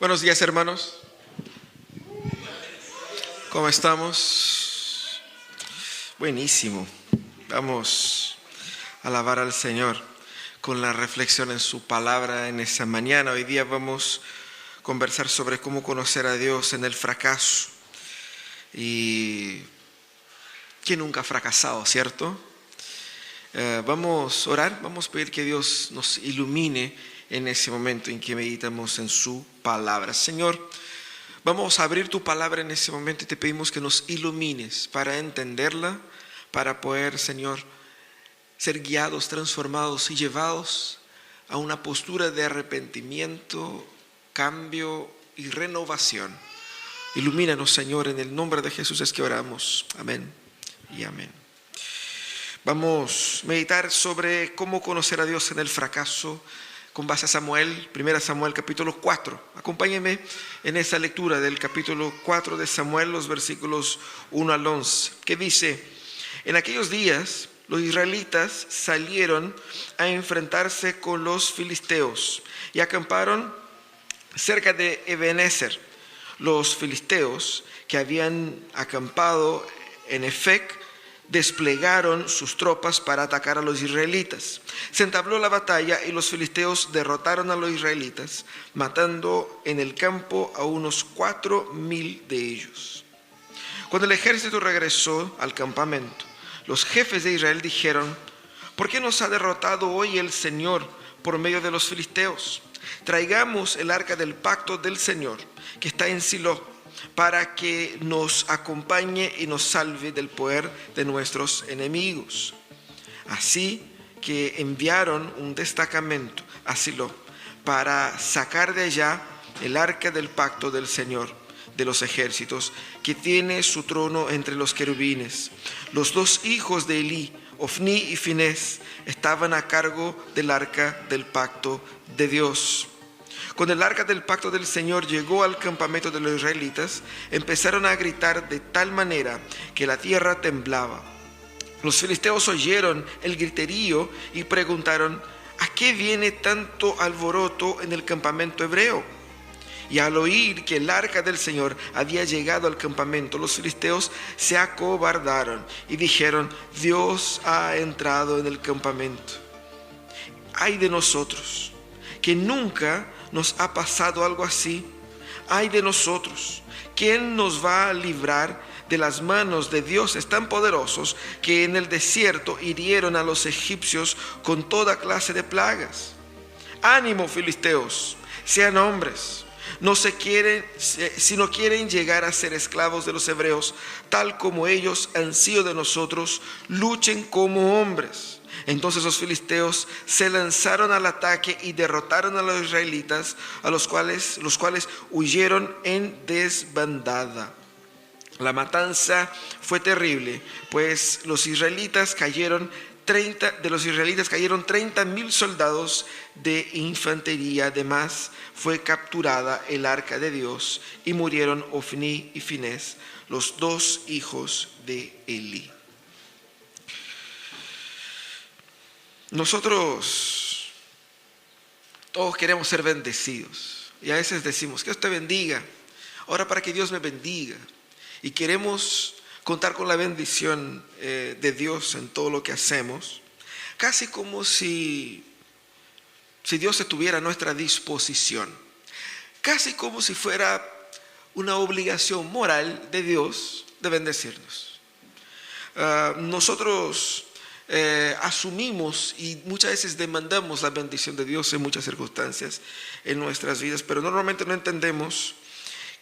Buenos días, hermanos. ¿Cómo estamos? Buenísimo. Vamos a alabar al Señor con la reflexión en su palabra en esta mañana. Hoy día vamos a conversar sobre cómo conocer a Dios en el fracaso. Y ¿quién nunca ha fracasado, cierto? Vamos a orar, vamos a pedir que Dios nos ilumine en ese momento en que meditamos en su palabra. Señor, vamos a abrir tu palabra en ese momento y te pedimos que nos ilumines para entenderla, para poder, Señor, ser guiados, transformados y llevados a una postura de arrepentimiento, cambio y renovación. Ilumínanos, Señor, en el nombre de Jesús es que oramos. Amén y amén. Vamos a meditar sobre cómo conocer a Dios en el fracaso con base a Samuel, 1 Samuel capítulo 4. Acompáñenme en esa lectura del capítulo 4 de Samuel, los versículos 1 al 11, que dice: en aquellos días los israelitas salieron a enfrentarse con los filisteos y acamparon cerca de Ebenezer. Los filisteos que habían acampado en Efec desplegaron sus tropas para atacar a los israelitas. Se entabló la batalla y los filisteos derrotaron a los israelitas, matando en el campo a unos 4,000 de ellos. Cuando el ejército regresó al campamento, los jefes de Israel dijeron: ¿por qué nos ha derrotado hoy el Señor por medio de los filisteos? Traigamos el arca del pacto del Señor, que está en Silo, para que nos acompañe y nos salve del poder de nuestros enemigos. Así que enviaron un destacamento a Silo para sacar de allá el arca del pacto del Señor de los ejércitos, que tiene su trono entre los querubines. Los dos hijos de Elí, Ofni y Finés, estaban a cargo del arca del pacto de Dios. Cuando el arca del pacto del Señor llegó al campamento de los israelitas, empezaron a gritar de tal manera que la tierra temblaba. Los filisteos oyeron el griterío y preguntaron: ¿a qué viene tanto alboroto en el campamento hebreo? Y al oír que el arca del Señor había llegado al campamento, los filisteos se acobardaron y dijeron: Dios ha entrado en el campamento. Ay de nosotros, que nunca nos ha pasado algo así. Ay de nosotros, ¿quién nos va a librar de las manos de dioses tan poderosos que en el desierto hirieron a los egipcios con toda clase de plagas? Ánimo, filisteos, sean hombres. Si no quieren llegar a ser esclavos de los hebreos, tal como ellos han sido de nosotros, luchen como hombres. Entonces los filisteos se lanzaron al ataque y derrotaron a los israelitas, los cuales huyeron en desbandada. La matanza fue terrible, pues de los israelitas cayeron 30,000 soldados de infantería. Además, fue capturada el arca de Dios y murieron Ofni y Finés, los dos hijos de Elí. Nosotros todos queremos ser bendecidos y a veces decimos: que Dios te bendiga, ora para que Dios me bendiga, y queremos contar con la bendición de Dios en todo lo que hacemos, casi como si Dios estuviera a nuestra disposición, casi como si fuera una obligación moral de Dios de bendecirnos. Nosotros asumimos y muchas veces demandamos la bendición de Dios en muchas circunstancias en nuestras vidas, pero normalmente no entendemos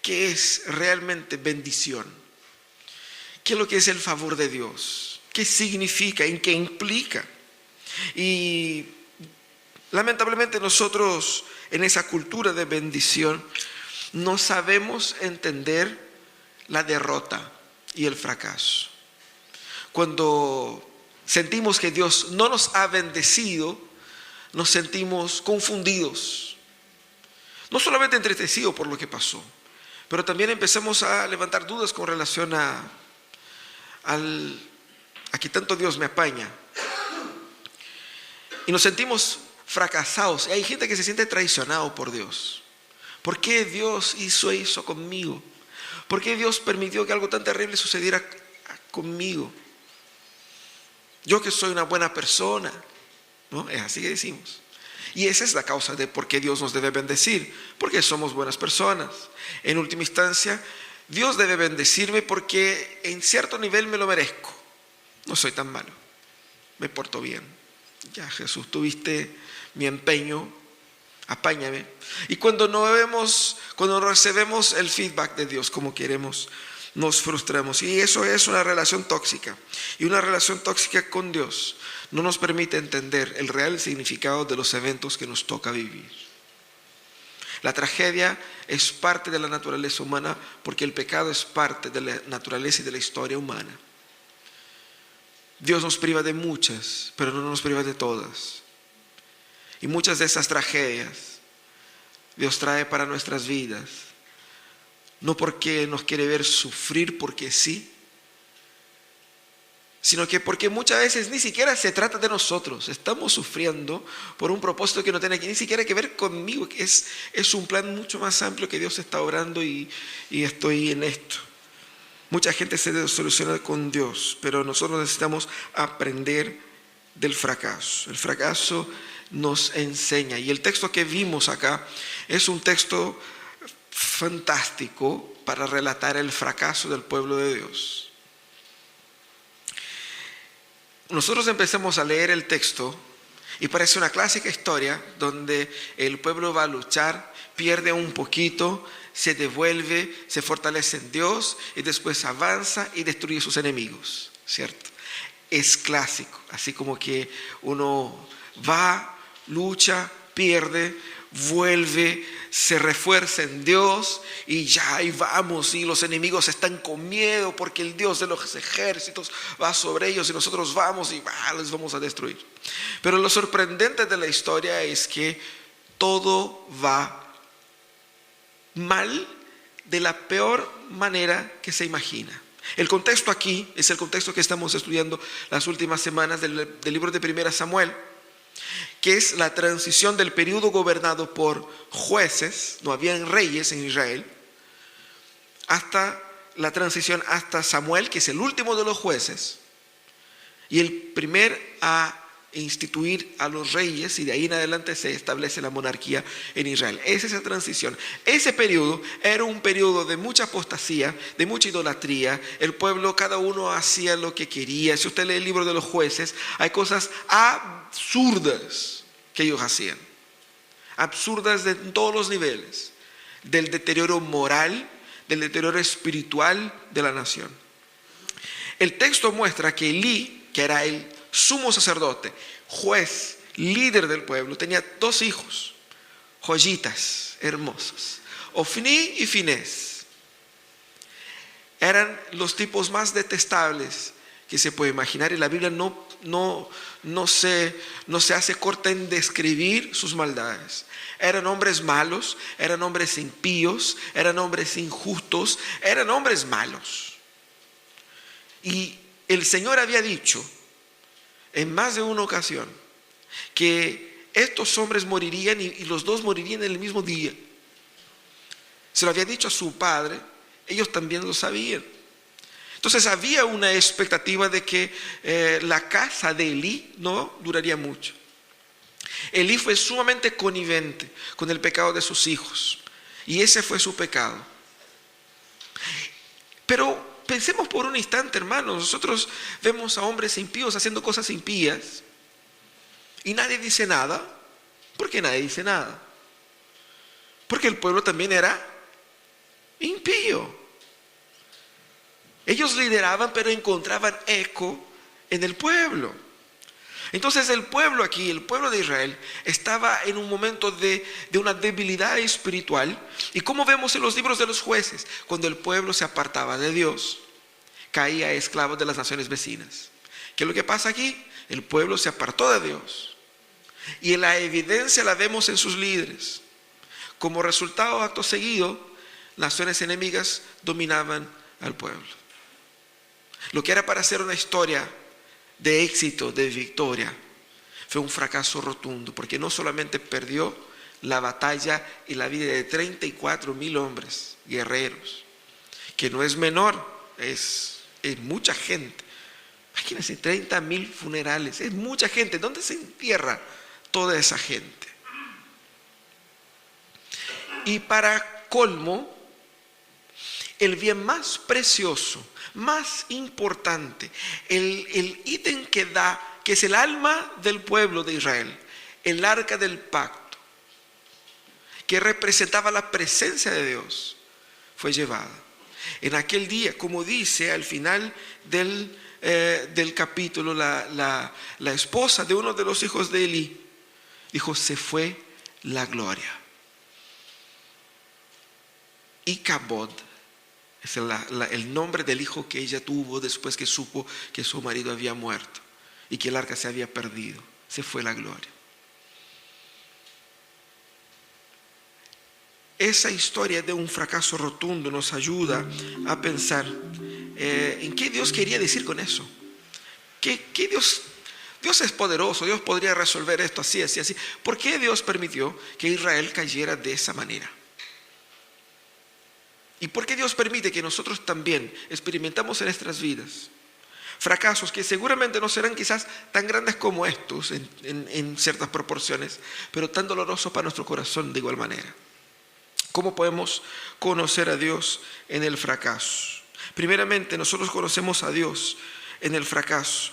qué es realmente bendición, qué es lo que es el favor de Dios, qué significa, en qué implica. Y lamentablemente nosotros en esa cultura de bendición no sabemos entender la derrota y el fracaso. Cuando sentimos que Dios no nos ha bendecido, nos sentimos confundidos, no solamente entristecidos por lo que pasó, pero también empezamos a levantar dudas con relación a que tanto Dios me apaña. Y nos sentimos fracasados. Y hay gente que se siente traicionado por Dios, ¿Por qué Dios hizo eso conmigo? ¿Por qué Dios permitió que algo tan terrible sucediera conmigo? Yo que soy una buena persona, ¿no? Es así que decimos. Y esa es la causa de por qué Dios nos debe bendecir, porque somos buenas personas. En última instancia, Dios debe bendecirme porque en cierto nivel me lo merezco. No soy tan malo, me porto bien. Ya, Jesús, tuviste mi empeño, apáñame. Y cuando cuando recibimos el feedback de Dios como queremos, nos frustramos. Y eso es una relación tóxica. Y una relación tóxica con Dios no nos permite entender el real significado de los eventos que nos toca vivir. La tragedia es parte de la naturaleza humana porque el pecado es parte de la naturaleza y de la historia humana. Dios nos priva de muchas, pero no nos priva de todas. Y muchas de esas tragedias Dios trae para nuestras vidas, no porque nos quiere ver sufrir porque sí, sino que porque muchas veces ni siquiera se trata de nosotros. Estamos sufriendo por un propósito que no tiene ni siquiera que ver conmigo, que es un plan mucho más amplio que Dios está obrando y estoy en esto. Mucha gente se desilusiona con Dios, pero nosotros necesitamos aprender del fracaso. El fracaso nos enseña. Y el texto que vimos acá es un texto fantástico para relatar el fracaso del pueblo de Dios. Nosotros empezamos a leer el texto y parece una clásica historia donde el pueblo va a luchar, pierde un poquito, se devuelve, se fortalece en Dios y después avanza y destruye sus enemigos, ¿cierto? Es clásico, así como que uno va, lucha, pierde, vuelve, se refuerza en Dios y ya ahí vamos, y los enemigos están con miedo porque el Dios de los ejércitos va sobre ellos y nosotros vamos y les vamos a destruir. Pero lo sorprendente de la historia es que todo va mal de la peor manera que se imagina. El contexto aquí es el contexto que estamos estudiando las últimas semanas del libro de 1 Samuel, que es la transición del periodo gobernado por jueces, no habían reyes en Israel, hasta la transición hasta Samuel, que es el último de los jueces, y el primer a instituir a los reyes, y de ahí en adelante se establece la monarquía en Israel. Es esa transición. Ese periodo era un periodo de mucha apostasía, de mucha idolatría. El pueblo, cada uno hacía lo que quería. Si usted lee el libro de los jueces, hay cosas absurdas que ellos hacían. Absurdas de todos los niveles. Del deterioro moral, del deterioro espiritual de la nación. El texto muestra que Elí, que era el sumo sacerdote, juez, líder del pueblo, tenía 2 hijos, joyitas, hermosos, Ofní y Finés. Eran los tipos más detestables que se puede imaginar, y la Biblia no se hace corta en describir sus maldades. Eran hombres malos, eran hombres impíos, eran hombres injustos, eran hombres malos. Y el Señor había dicho en más de una ocasión que estos hombres morirían y los 2 morirían en el mismo día. Se lo había dicho a su padre, ellos también lo sabían. Entonces había una expectativa de que la casa de Elí no duraría mucho. Elí fue sumamente connivente con el pecado de sus hijos, y ese fue su pecado. Pero pensemos por un instante, hermanos, nosotros vemos a hombres impíos haciendo cosas impías y nadie dice nada. ¿Por qué nadie dice nada? Porque el pueblo también era impío. Ellos lideraban, pero encontraban eco en el pueblo. Entonces el pueblo aquí, el pueblo de Israel, estaba en un momento de una debilidad espiritual. Y como vemos en los libros de los jueces, cuando el pueblo se apartaba de Dios, caía esclavo de las naciones vecinas. ¿Qué es lo que pasa aquí? El pueblo se apartó de Dios. Y la evidencia la vemos en sus líderes. Como resultado, acto seguido, naciones enemigas dominaban al pueblo. Lo que era para ser una historia de éxito, de victoria, fue un fracaso rotundo, porque no solamente perdió la batalla y la vida de 34,000 hombres, guerreros, que no es menor, es mucha gente. Imagínense, 30,000 funerales, es mucha gente. ¿Dónde se entierra toda esa gente? Y para colmo, el bien más precioso, más importante, el ítem que es el alma del pueblo de Israel, el arca del pacto, que representaba la presencia de Dios, fue llevada. En aquel día, como dice al final del capítulo, la esposa de uno de los hijos de Elí dijo: se fue la gloria. Icabod es el nombre del hijo que ella tuvo después que supo que su marido había muerto y que el arca se había perdido. Se fue la gloria. Esa historia de un fracaso rotundo nos ayuda a pensar en qué Dios quería decir con eso. ¿Qué Dios es poderoso, Dios podría resolver esto así, así, así. ¿Por qué Dios permitió que Israel cayera de esa manera? ¿Y por qué Dios permite que nosotros también experimentamos en nuestras vidas fracasos que seguramente no serán quizás tan grandes como estos en ciertas proporciones, pero tan dolorosos para nuestro corazón de igual manera? ¿Cómo podemos conocer a Dios en el fracaso? Primeramente, nosotros conocemos a Dios en el fracaso,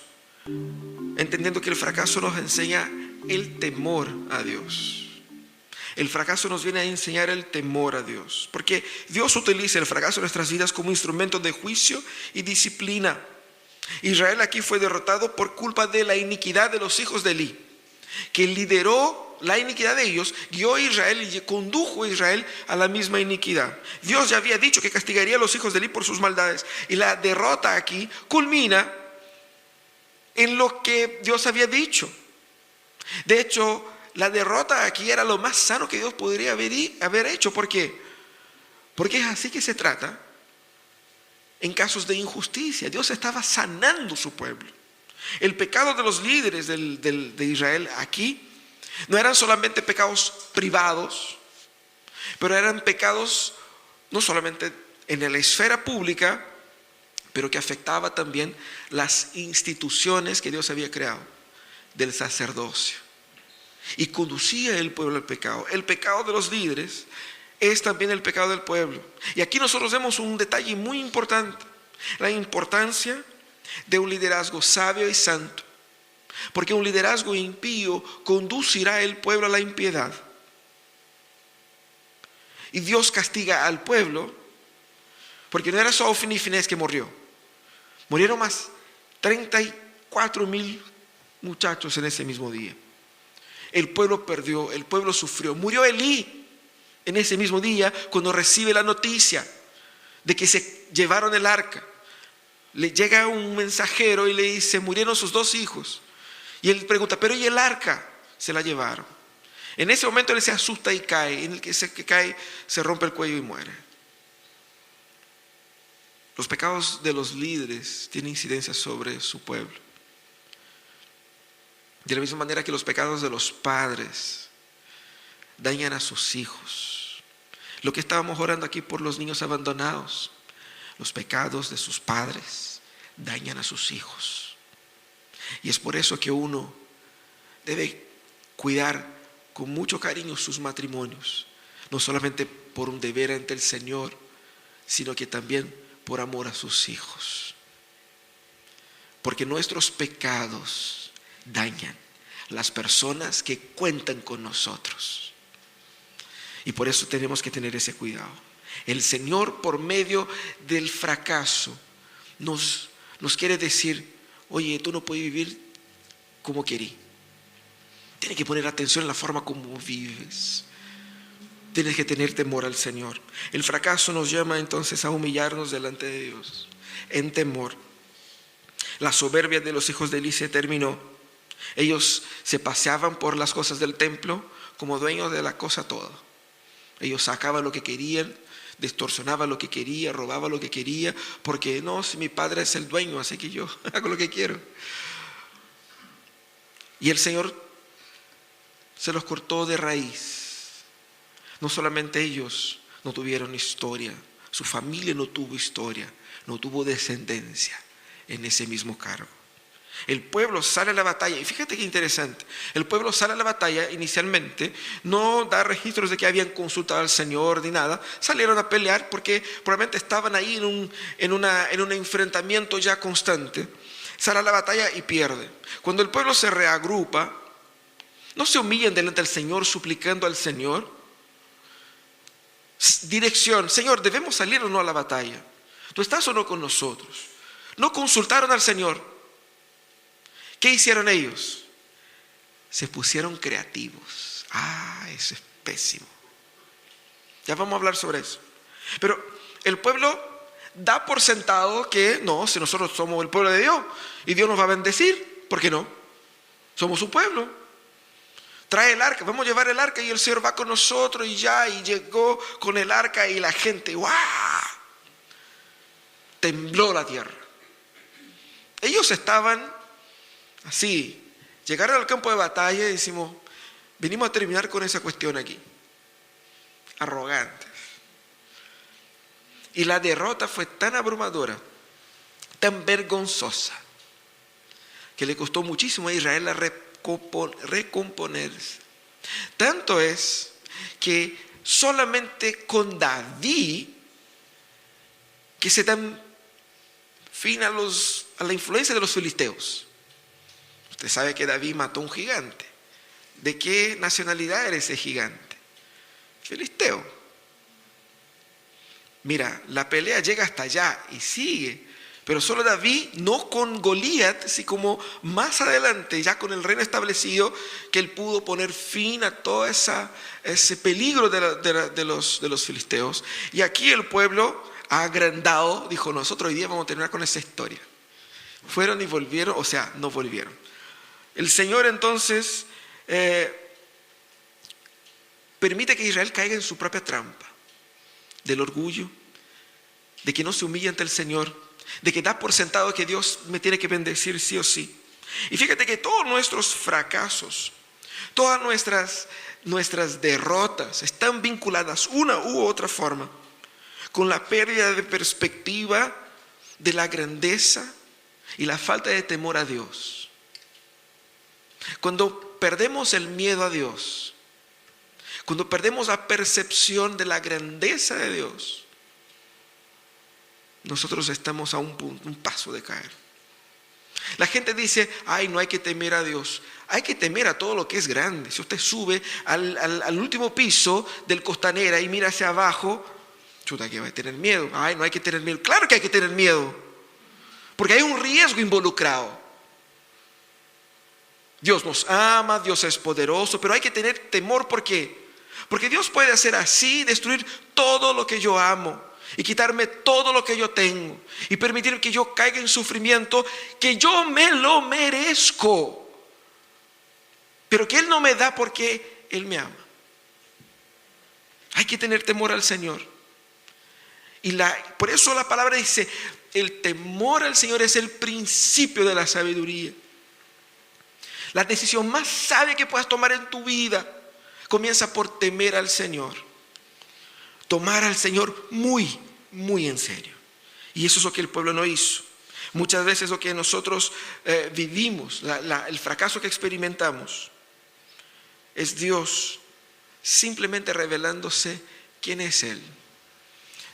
entendiendo que el fracaso nos enseña el temor a Dios. El fracaso nos viene a enseñar el temor a Dios, porque Dios utiliza el fracaso en nuestras vidas como instrumento de juicio y disciplina. Israel aquí fue derrotado por culpa de la iniquidad de los hijos de Elí, que lideró la iniquidad de ellos, guió a Israel y condujo a Israel a la misma iniquidad. Dios ya había dicho que castigaría a los hijos de Elí por sus maldades, y la derrota aquí culmina en lo que Dios había dicho. De hecho, la derrota aquí era lo más sano que Dios podría haber hecho. ¿Por qué? Porque es así que se trata en casos de injusticia. Dios estaba sanando su pueblo. El pecado de los líderes de Israel aquí no eran solamente pecados privados, pero eran pecados no solamente en la esfera pública, pero que afectaba también las instituciones que Dios había creado, del sacerdocio. Y conducía el pueblo al pecado. El pecado de los líderes es también el pecado del pueblo. Y aquí nosotros vemos un detalle muy importante: la importancia de un liderazgo sabio y santo. Porque un liderazgo impío conducirá el pueblo a la impiedad. Y Dios castiga al pueblo, porque no era solo Ofni y Finés que murieron más 34,000 muchachos en ese mismo día. El pueblo perdió, el pueblo sufrió. Murió Elí en ese mismo día cuando recibe la noticia de que se llevaron el arca. Le llega un mensajero y le dice: murieron sus 2 hijos. Y él pregunta: pero ¿y el arca? Se la llevaron. En ese momento él se asusta y cae. En el que cae se rompe el cuello y muere. Los pecados de los líderes tienen incidencia sobre su pueblo. De la misma manera que los pecados de los padres dañan a sus hijos. Lo que estábamos orando aquí por los niños abandonados, los pecados de sus padres dañan a sus hijos. Y es por eso que uno debe cuidar con mucho cariño sus matrimonios, no solamente por un deber ante el Señor, sino que también por amor a sus hijos. Porque nuestros pecados dañan las personas que cuentan con nosotros. Y por eso tenemos que tener ese cuidado. El Señor, por medio del fracaso, nos quiere decir: oye, tú no puedes vivir como querís. Tienes que poner atención en la forma como vives. Tienes que tener temor al Señor. El fracaso nos llama entonces a humillarnos delante de Dios en temor. La soberbia de los hijos de Elí se terminó. Ellos se paseaban por las cosas del templo como dueños de la cosa toda. Ellos sacaban lo que querían, distorsionaban lo que quería, robaban lo que quería, porque no, si mi padre es el dueño, así que yo hago lo que quiero. Y el Señor se los cortó de raíz. No solamente ellos no tuvieron historia, su familia no tuvo historia, no tuvo descendencia en ese mismo cargo. El pueblo sale a la batalla, y fíjate qué interesante, el pueblo sale a la batalla inicialmente, no da registros de que habían consultado al Señor ni nada, salieron a pelear porque probablemente estaban ahí en un enfrentamiento ya constante. Sale a la batalla y pierde. Cuando el pueblo se reagrupa, no se humillan delante del Señor suplicando al Señor dirección. Señor, ¿debemos salir o no a la batalla? ¿Tú estás o no con nosotros? No consultaron al Señor. ¿Qué hicieron ellos? Se pusieron creativos. Eso es pésimo. Ya vamos a hablar sobre eso. Pero el pueblo da por sentado que no, si nosotros somos el pueblo de Dios y Dios nos va a bendecir, ¿por qué no? Somos su pueblo. Trae el arca, vamos a llevar el arca y el Señor va con nosotros y llegó con el arca y la gente, ¡guau! Tembló la tierra. Ellos estaban así, llegaron al campo de batalla y decimos, venimos a terminar con esa cuestión aquí. Arrogantes. Y la derrota fue tan abrumadora, tan vergonzosa, que le costó muchísimo a Israel recomponerse. Tanto es que solamente con David, que se dan fin a la influencia de los filisteos. Usted sabe que David mató a un gigante. ¿De qué nacionalidad era ese gigante? Filisteo. Mira, la pelea llega hasta allá y sigue. Pero solo David, no con Goliat, sino como más adelante, ya con el reino establecido, que él pudo poner fin a todo ese peligro de los filisteos. Y aquí el pueblo ha agrandado, dijo, nosotros hoy día vamos a terminar con esa historia. Fueron y volvieron, o sea, no volvieron. El Señor entonces permite que Israel caiga en su propia trampa del orgullo, de que no se humilla ante el Señor, de que da por sentado que Dios me tiene que bendecir sí o sí. Y fíjate que todos nuestros fracasos, todas nuestras derrotas están vinculadas una u otra forma con la pérdida de perspectiva de la grandeza y la falta de temor a Dios. Cuando perdemos el miedo a Dios, cuando perdemos la percepción de la grandeza de Dios, nosotros estamos a un paso de caer. La gente dice, no hay que temer a Dios. Hay que temer a todo lo que es grande. Si usted sube al último piso del Costanera y mira hacia abajo, chuta, que va a tener miedo. No hay que tener miedo. Claro que hay que tener miedo, porque hay un riesgo involucrado. Dios nos ama, Dios es poderoso, pero hay que tener temor. ¿Por qué? Porque Dios puede hacer así, destruir todo lo que yo amo y quitarme todo lo que yo tengo y permitir que yo caiga en sufrimiento que yo me lo merezco, pero que Él no me da porque Él me ama. Hay que tener temor al Señor. Y por eso la palabra dice, el temor al Señor es el principio de la sabiduría. La decisión más sabia que puedas tomar en tu vida comienza por temer al Señor. Tomar al Señor muy, muy en serio. Y eso es lo que el pueblo no hizo. Muchas veces lo que nosotros vivimos, el fracaso que experimentamos, es Dios simplemente revelándose quién es Él.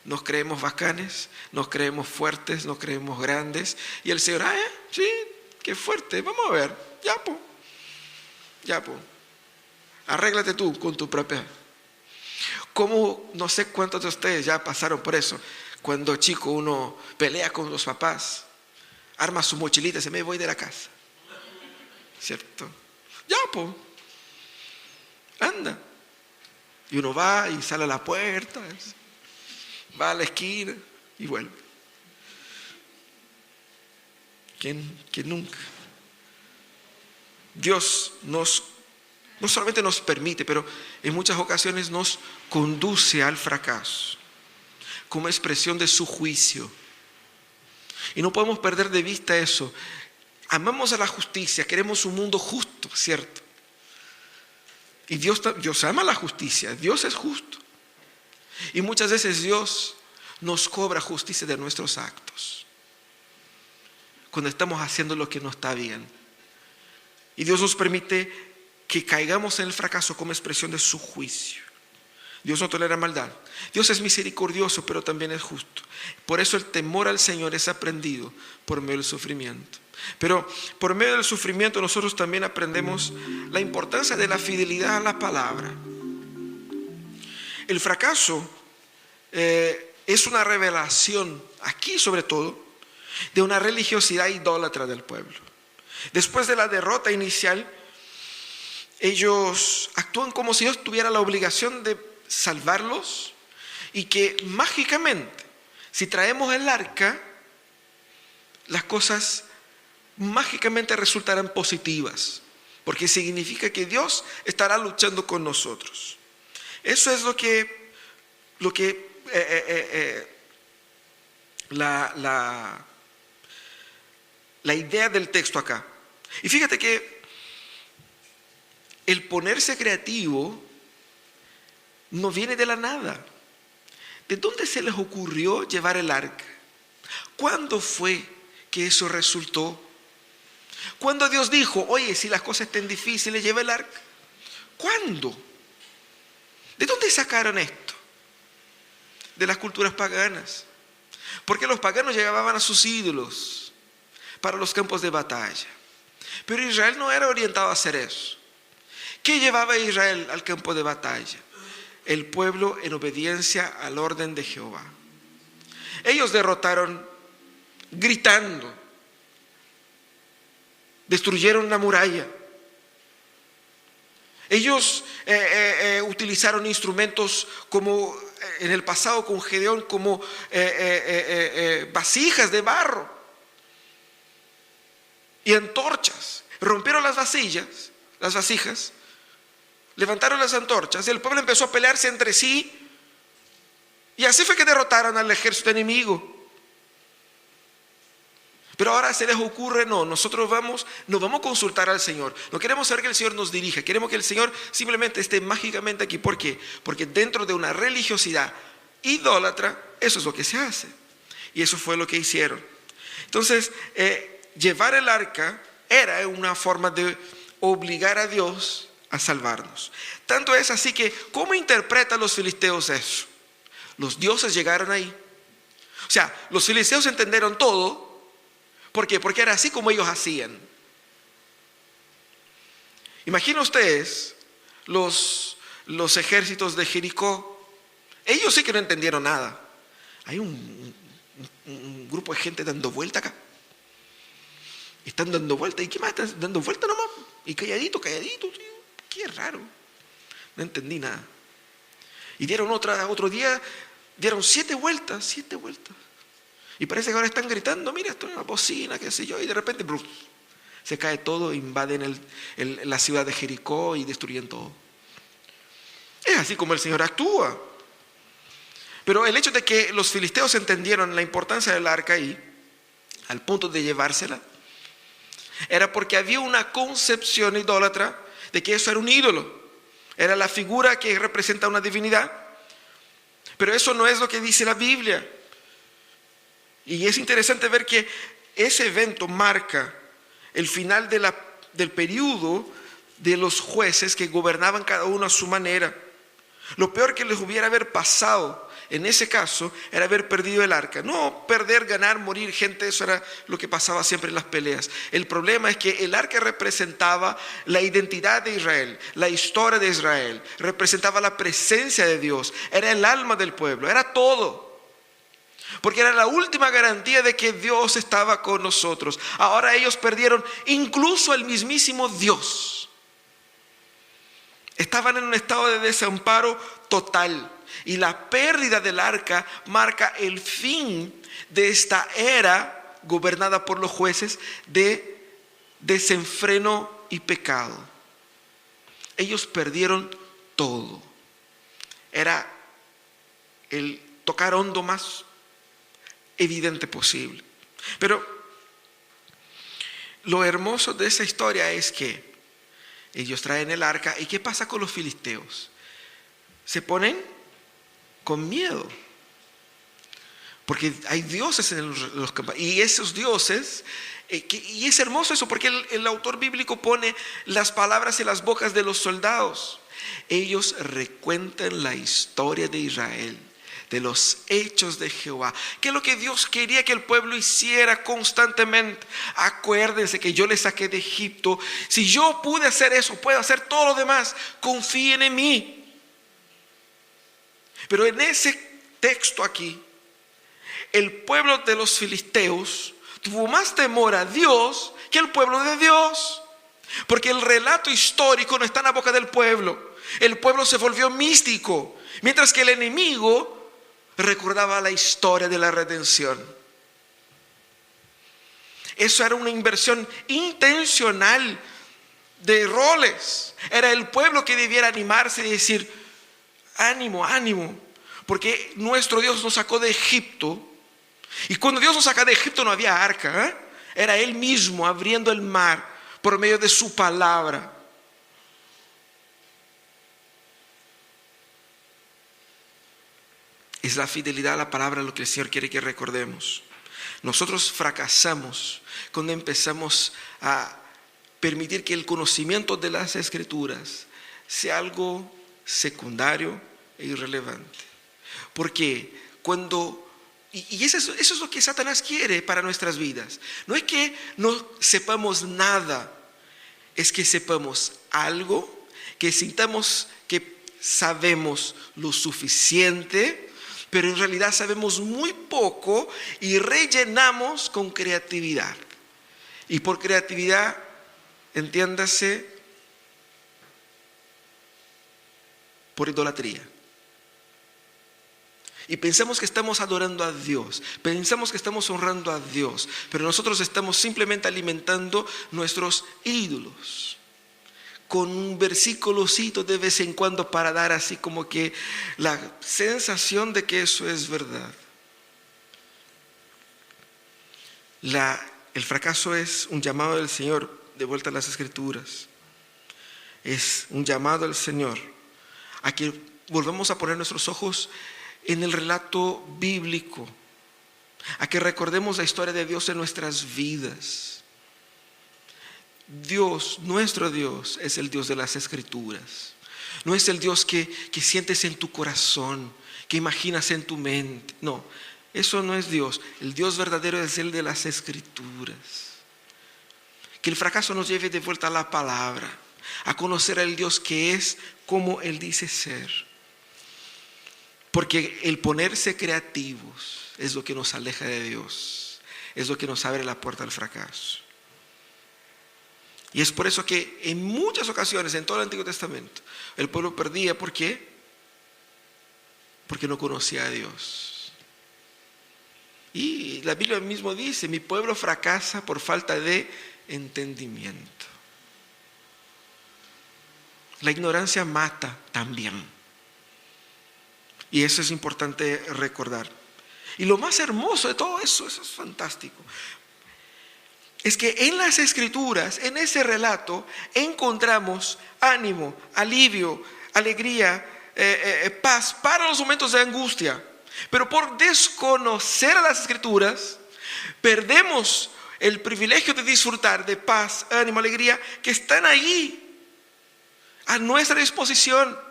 Nos creemos bacanes, nos creemos fuertes, nos creemos grandes. Y el Señor, sí, qué fuerte, vamos a ver, ya po. Arréglate tú con tu propia. Como no sé cuántos de ustedes ya pasaron por eso. Cuando chico uno pelea con los papás, arma su mochilita y dice, me voy de la casa. ¿Cierto? Anda. Y uno va y sale a la puerta, va a la esquina y vuelve. ¿Quién nunca? Dios no solamente nos permite, pero en muchas ocasiones nos conduce al fracaso como expresión de su juicio. Y no podemos perder de vista eso. Amamos a la justicia, queremos un mundo justo, ¿cierto? Y Dios ama la justicia, Dios es justo. Y muchas veces Dios nos cobra justicia de nuestros actos, cuando estamos haciendo lo que no está bien. Y Dios nos permite que caigamos en el fracaso como expresión de su juicio. Dios no tolera maldad. Dios es misericordioso, pero también es justo. Por eso el temor al Señor es aprendido por medio del sufrimiento. Pero por medio del sufrimiento nosotros también aprendemos la importancia de la fidelidad a la palabra. El fracaso es una revelación, aquí sobre todo, de una religiosidad idólatra del pueblo. Después de la derrota inicial, ellos actúan como si Dios tuviera la obligación de salvarlos y que mágicamente, si traemos el arca, las cosas mágicamente resultarán positivas, porque significa que Dios estará luchando con nosotros. Eso es la idea del texto acá. Y fíjate que el ponerse creativo no viene de la nada. ¿De dónde se les ocurrió llevar el arca? ¿Cuándo fue que eso resultó? ¿Cuándo Dios dijo, oye, si las cosas estén difíciles, lleva el arca? ¿Cuándo? ¿De dónde sacaron esto? De las culturas paganas. Porque los paganos llevaban a sus ídolos para los campos de batalla. Pero Israel no era orientado a hacer eso. ¿Qué llevaba Israel al campo de batalla? El pueblo en obediencia al orden de Jehová. Ellos derrotaron gritando. Destruyeron la muralla. Ellos utilizaron instrumentos como en el pasado con Gedeón, como vasijas de barro y antorchas. Rompieron las vasijas, levantaron las antorchas y el pueblo empezó a pelearse entre sí. Y así fue que derrotaron al ejército enemigo. Pero ahora se les ocurre, no, nosotros nos vamos a consultar al Señor. No queremos saber que el Señor nos dirija, queremos que el Señor simplemente esté mágicamente aquí. ¿Por qué? Porque dentro de una religiosidad idólatra, eso es lo que se hace. Y eso fue lo que hicieron. Entonces, llevar el arca era una forma de obligar a Dios a salvarnos. Tanto es así que, ¿cómo interpretan los filisteos eso? Los dioses llegaron ahí. O sea, los filisteos entendieron todo. ¿Por qué? Porque era así como ellos hacían. Imaginen ustedes los ejércitos de Jericó. Ellos sí que no entendieron nada. Hay un grupo de gente dando vuelta acá. Están dando vuelta. ¿Y qué más? Están dando vuelta nomás. Y calladito. Qué raro. No entendí nada. Y dieron otro día, dieron 7 vueltas. Y parece que ahora están gritando, mira, esto es una bocina, qué sé yo, y de repente se cae todo, invaden la ciudad de Jericó y destruyen todo. Es así como el Señor actúa. Pero el hecho de que los filisteos entendieron la importancia del arca ahí, al punto de llevársela, era porque había una concepción idólatra de que eso era un ídolo. Era la figura que representa una divinidad. Pero eso no es lo que dice la Biblia. Y es interesante ver que ese evento marca el final del periodo de los jueces que gobernaban cada uno a su manera. Lo peor que les hubiera haber pasado en ese caso era haber perdido el arca. No perder, ganar, morir gente, eso era lo que pasaba siempre en las peleas. El problema es que el arca representaba la identidad de Israel, la historia de Israel, representaba la presencia de Dios, era el alma del pueblo, era todo. Porque era la última garantía de que Dios estaba con nosotros. Ahora ellos perdieron incluso el mismísimo Dios. Estaban en un estado de desamparo total. Y la pérdida del arca marca el fin de esta era gobernada por los jueces de desenfreno y pecado. Ellos perdieron todo. Era el tocar hondo más evidente posible. Pero lo hermoso de esa historia es que Ellos traen el arca. ¿Y qué pasa con los filisteos? Se ponen con miedo. Porque hay dioses en los campamentos. Y esos dioses, y es hermoso eso, porque el autor bíblico pone las palabras en las bocas de los soldados. Ellos recuentan la historia de Israel, de los hechos de Jehová, que es lo que Dios quería que el pueblo hiciera constantemente. Acuérdense que yo les saqué de Egipto. Si yo pude hacer eso, puedo hacer todo lo demás. Confíen en mí. Pero en ese texto aquí, el pueblo de los filisteos tuvo más temor a Dios que el pueblo de Dios. Porque el relato histórico no está en la boca del pueblo. El pueblo se volvió místico, mientras que el enemigo recordaba la historia de la redención. Eso era una inversión intencional de roles. Era el pueblo que debiera animarse y decir: ánimo, ánimo, porque nuestro Dios nos sacó de Egipto. Y cuando Dios nos saca de Egipto no había arca, Era Él mismo abriendo el mar por medio de su palabra. Es la fidelidad a la palabra lo que el Señor quiere que recordemos. Nosotros fracasamos cuando empezamos a permitir que el conocimiento de las Escrituras sea algo secundario e irrelevante. Porque cuando... Y eso es lo que Satanás quiere para nuestras vidas. No es que no sepamos nada, es que sepamos algo, que sintamos que sabemos lo suficiente, pero en realidad sabemos muy poco y rellenamos con creatividad. Y por creatividad, entiéndase, por idolatría. Y pensamos que estamos adorando a Dios, pensamos que estamos honrando a Dios, pero nosotros estamos simplemente alimentando nuestros ídolos con un versículocito de vez en cuando para dar así como que la sensación de que eso es verdad. El fracaso es un llamado del Señor de vuelta a las Escrituras. Es un llamado al Señor a que volvamos a poner nuestros ojos en el relato bíblico, a que recordemos la historia de Dios en nuestras vidas. Dios, nuestro Dios, es el Dios de las Escrituras. No es el Dios que sientes en tu corazón, que imaginas en tu mente. No, eso no es Dios. El Dios verdadero es el de las Escrituras. Que el fracaso nos lleve de vuelta a la palabra, a conocer al Dios que es como Él dice ser. Porque el ponerse creativos es lo que nos aleja de Dios, es lo que nos abre la puerta al fracaso. Y es por eso que en muchas ocasiones, en todo el Antiguo Testamento, el pueblo perdía. ¿Por qué? Porque no conocía a Dios. Y la Biblia mismo dice: mi pueblo fracasa por falta de entendimiento. La ignorancia mata también. Y eso es importante recordar. Y lo más hermoso de todo eso es fantástico, es que en las Escrituras, en ese relato, encontramos ánimo, alivio, alegría, paz para los momentos de angustia. Pero por desconocer a las Escrituras, perdemos el privilegio de disfrutar de paz, ánimo, alegría, que están ahí, a nuestra disposición.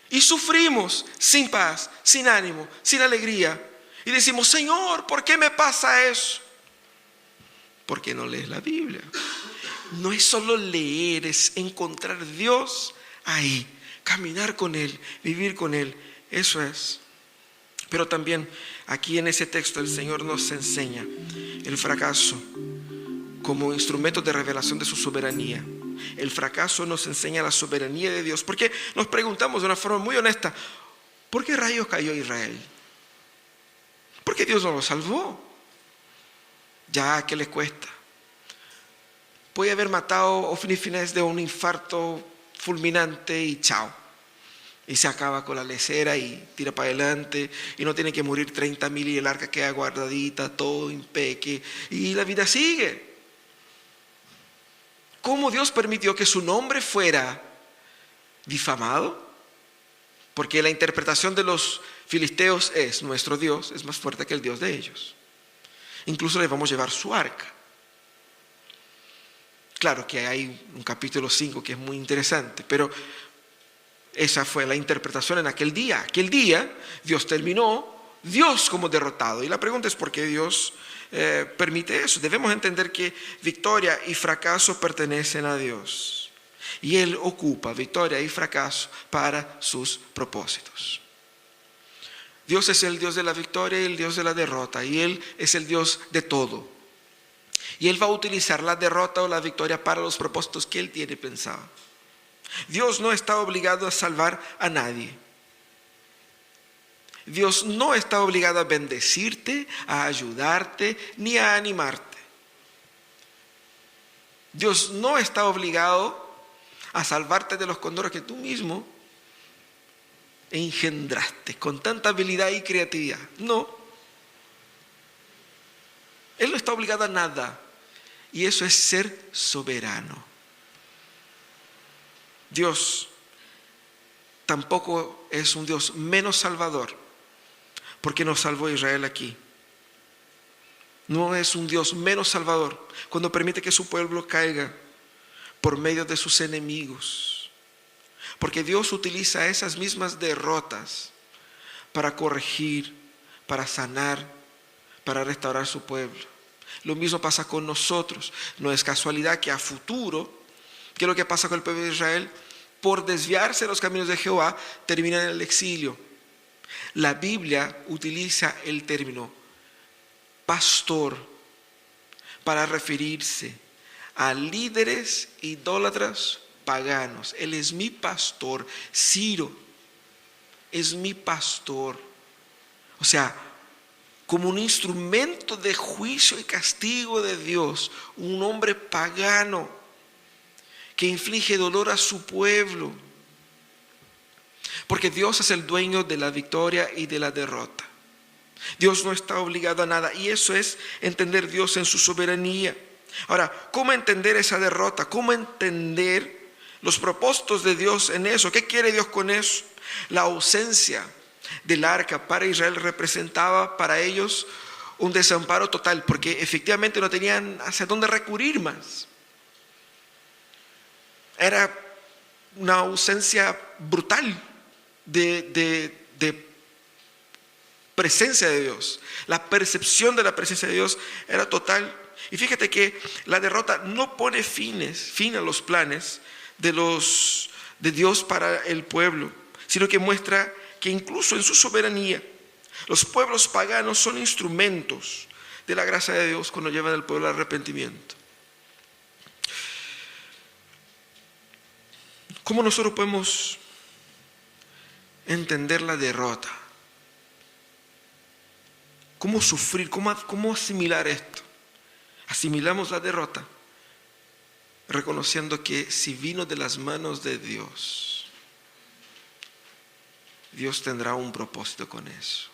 Y sufrimos sin paz, sin ánimo, sin alegría. Y decimos: Señor, ¿por qué me pasa eso? Porque no lees la Biblia. No es solo leer, es encontrar a Dios ahí, caminar con Él, vivir con Él. Eso es. Pero también aquí en ese texto el Señor nos enseña el fracaso como instrumento de revelación de su soberanía. El fracaso nos enseña la soberanía de Dios, porque nos preguntamos de una forma muy honesta: ¿por qué rayos cayó Israel? ¿Por qué Dios no lo salvó? Ya, ¿qué le cuesta? Puede haber matado a Ofni y Finés de un infarto fulminante y chao. Y se acaba con la lecera y tira para adelante, y no tiene que morir 30,000 y el arca queda guardadita, todo impeque, y la vida sigue. cómo Dios permitió que su nombre fuera difamado, porque la interpretación de los filisteos es: nuestro Dios es más fuerte que el Dios de ellos. Incluso les vamos a llevar su arca. Claro que hay un capítulo 5 que es muy interesante, pero esa fue la interpretación en aquel día. Aquel día Dios terminó Dios como derrotado. Y la pregunta es: ¿por qué Dios permite eso? Debemos entender que victoria y fracaso pertenecen a Dios. Y Él ocupa victoria y fracaso para sus propósitos. Dios es el Dios de la victoria y el Dios de la derrota. Y Él es el Dios de todo. Y Él va a utilizar la derrota o la victoria para los propósitos que Él tiene pensado. Dios no está obligado a salvar a nadie. Dios no está obligado a bendecirte, a ayudarte, ni a animarte. Dios no está obligado a salvarte de los condoros que tú mismo engendraste con tanta habilidad y creatividad. No. Él no está obligado a nada. Y eso es ser soberano. Dios tampoco es un Dios menos salvador porque nos salvó a Israel aquí. No es un Dios menos salvador cuando permite que su pueblo caiga por medio de sus enemigos. Porque Dios utiliza esas mismas derrotas para corregir, para sanar, para restaurar su pueblo. Lo mismo pasa con nosotros. No es casualidad que a futuro, ¿qué es lo que pasa con el pueblo de Israel? Por desviarse de los caminos de Jehová, terminan en el exilio. La Biblia utiliza el término pastor para referirse a líderes idólatras paganos. Él es mi pastor. Ciro es mi pastor. O sea, como un instrumento de juicio y castigo de Dios, un hombre pagano que inflige dolor a su pueblo. Porque Dios es el dueño de la victoria y de la derrota. Dios no está obligado a nada, y eso es entender Dios en su soberanía. Ahora, ¿cómo entender esa derrota? ¿Cómo entender los propósitos de Dios en eso? ¿Qué quiere Dios con eso? La ausencia del arca para Israel representaba para ellos un desamparo total, porque efectivamente no tenían hacia dónde recurrir más. Era una ausencia brutal de presencia de Dios. La percepción de la presencia de Dios era total. Y fíjate que la derrota no pone fin a los planes de Dios para el pueblo, sino que muestra que incluso en su soberanía, los pueblos paganos son instrumentos de la gracia de Dios cuando llevan al pueblo al arrepentimiento. ¿Cómo nosotros podemos entender la derrota? ¿Cómo sufrir? ¿Cómo asimilar esto? Asimilamos la derrota reconociendo que si vino de las manos de Dios, Dios tendrá un propósito con eso.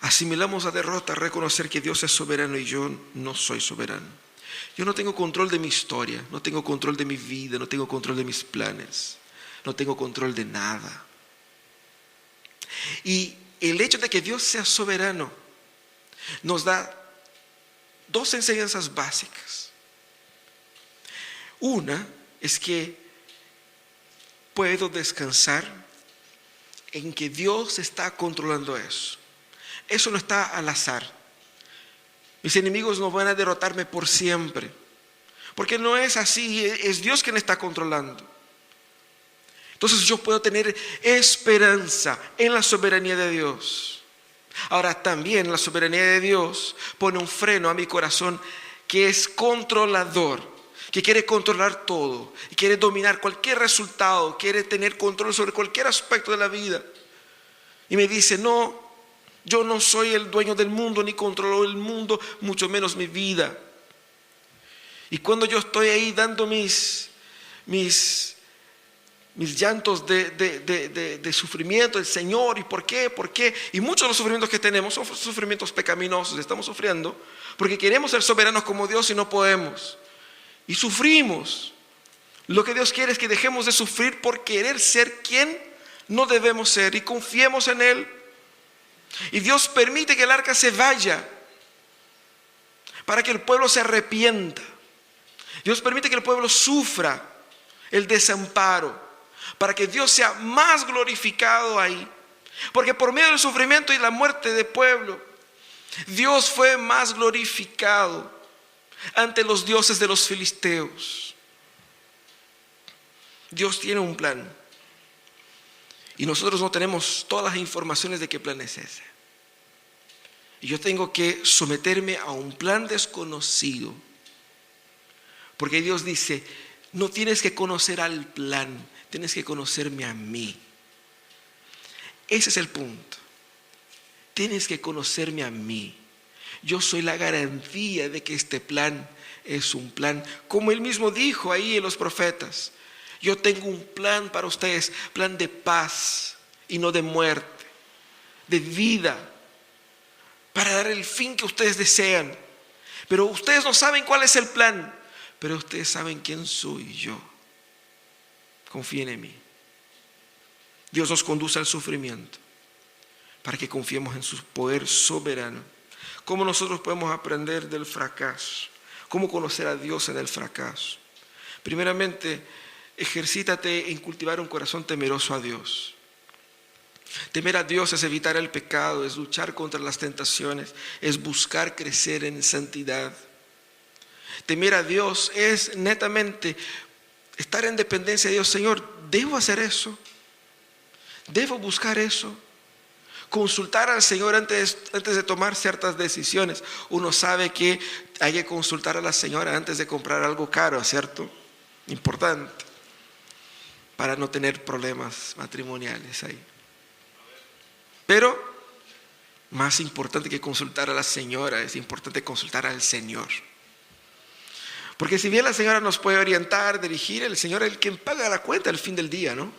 Asimilamos la derrota, reconocer que Dios es soberano y yo no soy soberano. Yo no tengo control de mi historia, no tengo control de mi vida, no tengo control de mis planes, no tengo control de nada. Y el hecho de que Dios sea soberano nos da dos enseñanzas básicas. Una es que puedo descansar en que Dios está controlando eso. Eso no está al azar. Mis enemigos no van a derrotarme por siempre, porque no es así, es Dios quien está controlando. Entonces yo puedo tener esperanza en la soberanía de Dios. Ahora también la soberanía de Dios pone un freno a mi corazón que es controlador, que quiere controlar todo, quiere dominar cualquier resultado, quiere tener control sobre cualquier aspecto de la vida. Y me dice: no, yo no soy el dueño del mundo, ni controlo el mundo, mucho menos mi vida. Y cuando yo estoy ahí dando mis mis llantos de sufrimiento, el Señor, ¿y por qué? ¿Por qué? Y muchos de los sufrimientos que tenemos son sufrimientos pecaminosos. Estamos sufriendo porque queremos ser soberanos como Dios y no podemos. Y sufrimos. Lo que Dios quiere es que dejemos de sufrir por querer ser quien no debemos ser y confiemos en Él. Y Dios permite que el arca se vaya para que el pueblo se arrepienta. Dios permite que el pueblo sufra el desamparo para que Dios sea más glorificado ahí. Porque por medio del sufrimiento y la muerte del pueblo, Dios fue más glorificado ante los dioses de los filisteos. Dios tiene un plan y nosotros no tenemos todas las informaciones de qué plan es ese. Y yo tengo que someterme a un plan desconocido, porque Dios dice: no tienes que conocer al plan, tienes que conocerme a mí. Ese es el punto. Tienes que conocerme a mí. Yo soy la garantía de que este plan es un plan, como Él mismo dijo ahí en los profetas: yo tengo un plan para ustedes, plan de paz y no de muerte, de vida, para dar el fin que ustedes desean. Pero ustedes no saben cuál es el plan, pero ustedes saben quién soy yo. Confíen en mí. Dios nos conduce al sufrimiento para que confiemos en su poder soberano. ¿Cómo nosotros podemos aprender del fracaso? ¿Cómo conocer a Dios en el fracaso? Primeramente, ejercítate en cultivar un corazón temeroso a Dios. Temer a Dios es evitar el pecado, es luchar contra las tentaciones, es buscar crecer en santidad. Temer a Dios es netamente estar en dependencia de Dios. Señor, ¿debo hacer eso? ¿Debo buscar eso? Consultar al Señor antes de tomar ciertas decisiones. Uno sabe que hay que consultar a la señora antes de comprar algo caro, ¿cierto? Importante, para no tener problemas matrimoniales ahí. Pero más importante que consultar a la señora, es importante consultar al Señor. Porque si bien la señora nos puede orientar, dirigir, el Señor es el quien paga la cuenta al fin del día, ¿no?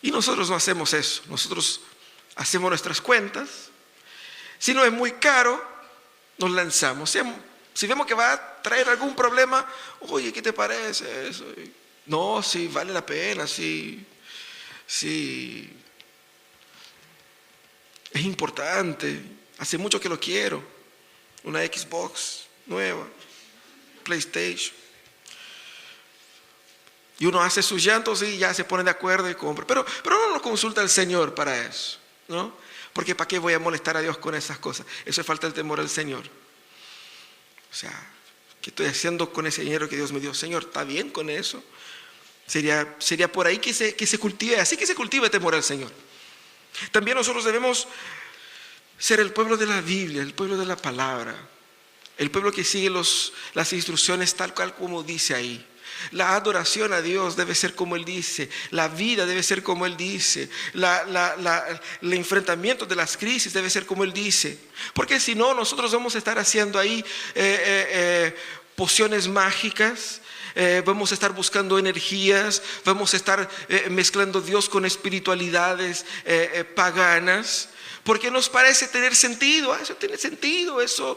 Y nosotros no hacemos eso. Nosotros hacemos nuestras cuentas. Si no es muy caro, nos lanzamos. Si vemos que va a traer algún problema, oye, ¿qué te parece eso? No, sí, vale la pena, sí. Es importante. Hace mucho que lo quiero. Una Xbox nueva, PlayStation. Y uno hace sus llantos y ya se pone de acuerdo y compra. Pero no lo consulta al Señor para eso, ¿no? Porque ¿para qué voy a molestar a Dios con esas cosas? Eso es falta el temor al Señor. O sea, ¿qué estoy haciendo con ese dinero que Dios me dio? Señor, ¿está bien con eso? Sería por ahí que se cultive, así que se cultiva el temor al Señor. También nosotros debemos ser el pueblo de la Biblia, el pueblo de la palabra, el pueblo que sigue las instrucciones tal cual como dice ahí. La adoración a Dios debe ser como Él dice, la vida debe ser como Él dice, el enfrentamiento de las crisis debe ser como Él dice, porque si no, nosotros vamos a estar haciendo ahí pociones mágicas. Vamos a estar buscando energías, vamos a estar mezclando Dios con espiritualidades paganas, porque nos parece tener sentido. Eso tiene sentido, eso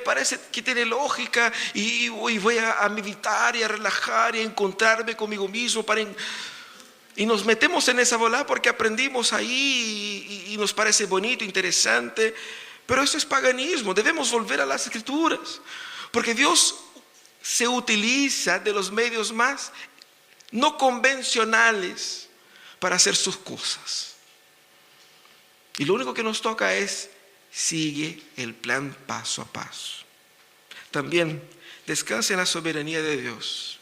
parece que tiene lógica, y voy a meditar y a relajar y a encontrarme conmigo mismo y nos metemos en esa bola porque aprendimos ahí y nos parece bonito, interesante, pero eso es paganismo. Debemos volver a las Escrituras, porque Dios se utiliza de los medios más no convencionales para hacer sus cosas. Y lo único que nos toca es sigue el plan paso a paso. También descansa en la soberanía de Dios.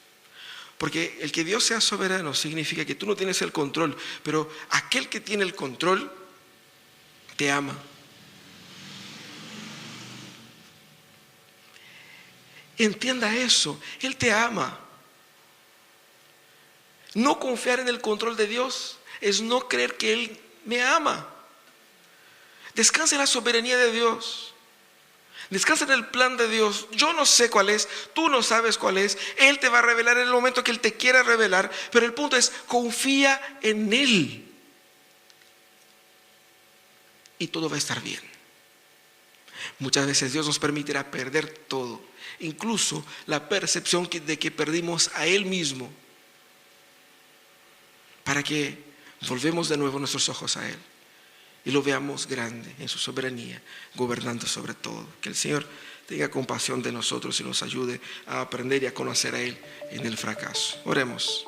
Porque el que Dios sea soberano significa que tú no tienes el control, pero aquel que tiene el control te ama. Entienda eso, Él te ama. No confiar en el control de Dios es no creer que Él me ama. Descansa en la soberanía de Dios. Descansa en el plan de Dios. Yo no sé cuál es, tú no sabes cuál es. Él te va a revelar en el momento que Él te quiera revelar. Pero el punto es, confía en Él. Y todo va a estar bien. Muchas veces Dios nos permitirá perder todo, incluso la percepción de que perdimos a Él mismo, para que volvemos de nuevo nuestros ojos a Él y lo veamos grande en su soberanía, gobernando sobre todo. Que el Señor tenga compasión de nosotros y nos ayude a aprender y a conocer a Él en el fracaso. Oremos.